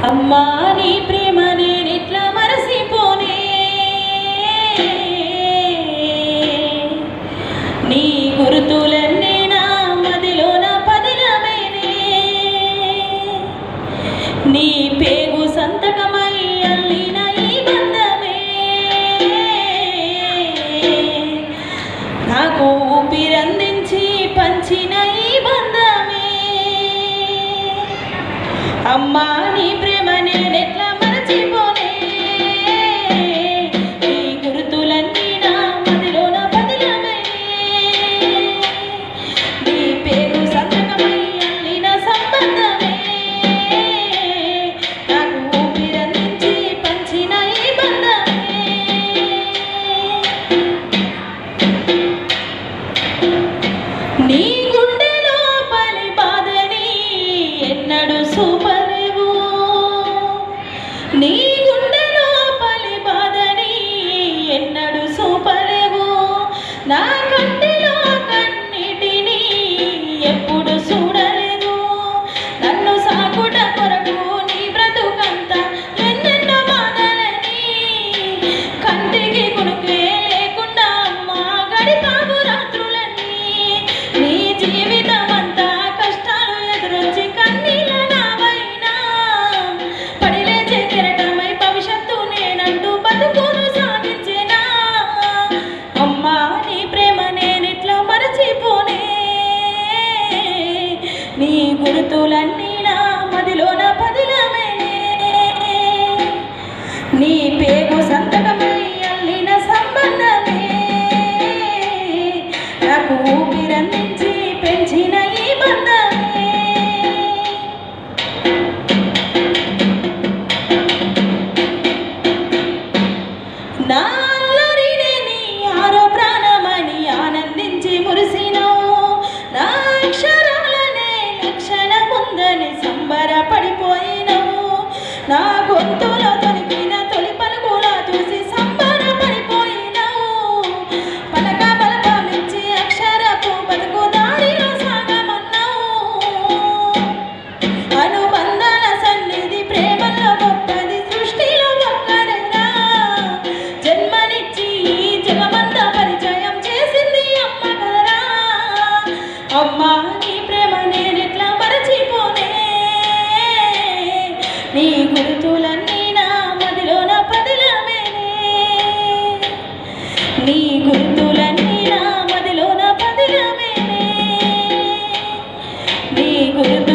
అమ్మా నీ ప్రేమ నేనెట్లా మరసిపోనే, నీ గుర్తులన్నీ నా మదిలోన పదిలమేనే, నీ పేగు సంతకమై అల్లిన ఈ బంధమే నాకు ఊపిరందించి పంచిన ఈ బంధమే. అమ్మా నీ ప్రేమ నేనెట్లా మరచిపోనే, నీ గుర్తులన్నీ నా మదిలోన పదిలమే, నీ పేరు సంతకమై అల్లిన సంబంధమే నాకు ఊపిరందించి పంచిన ఈ బంధమే. నీ గుండెలో పలి బాధని ఎన్నడు చూపలేవు, నీ గుండెలో పలి బాధని ఎన్నడు చూపలేవు, నా కంటిలో కన్నీటిని ఎప్పుడు చూడలేదు, నన్ను సాకుట కొరకు నీ బ్రతుకంతా ఎన్నెన్నో బాధలని కంటికి కునుకే లేకుండా అమ్మా గడిపావు రాత్రులన్నీ. నీ జీవితం అంతా కష్టాలు ఎదురొచ్చి కన్నీళ్ళ నావైనా పడిలేచే కెరటమై భవిష్యత్తు నేనంటూ బతుకును సాగించేనా. అమ్మా నీ ప్రేమ నేనెట్లా మరచిపోనే, నీ గుర్తులన్నీ నా మదిలోన పదిలమేనే, నీ పేగు సంతకమై అల్లిన సంబంధమే నాకు ఊపిరందించి పెంచిన ఈ బంధమే. నా అల్లరినే నీ ఆరో ప్రాణమని ఆనందించి మురిసినవు, నా అక్షరాలనే లక్షణ ముందని సంబరపడిపోయినవు, నా గొంతులో తొలికిన తొలి పలుకులా చూసి సంబరపడిపోయినవు, పలక బలపమిచ్చి అక్షరపు బతుకు దారిలో సాగమన్నావు, అనుబంధాల సన్నిధి ప్రేమలో గొప్పది సృష్టిలో ఒక్కడైనా, జన్మనిచ్చి ఈ జగమంతా పరిచయం చేసింది అమ్మ కదరా. అమ్మా నీ ప్రేమ నేనెట్లా మరచిపోనే, నీ గుర్తులన్నీ నా మదిలోన పదిలమేనే, నీ గుర్తులన్నీ నా మదిలోన పదిలమేనే, నీ గుర్తు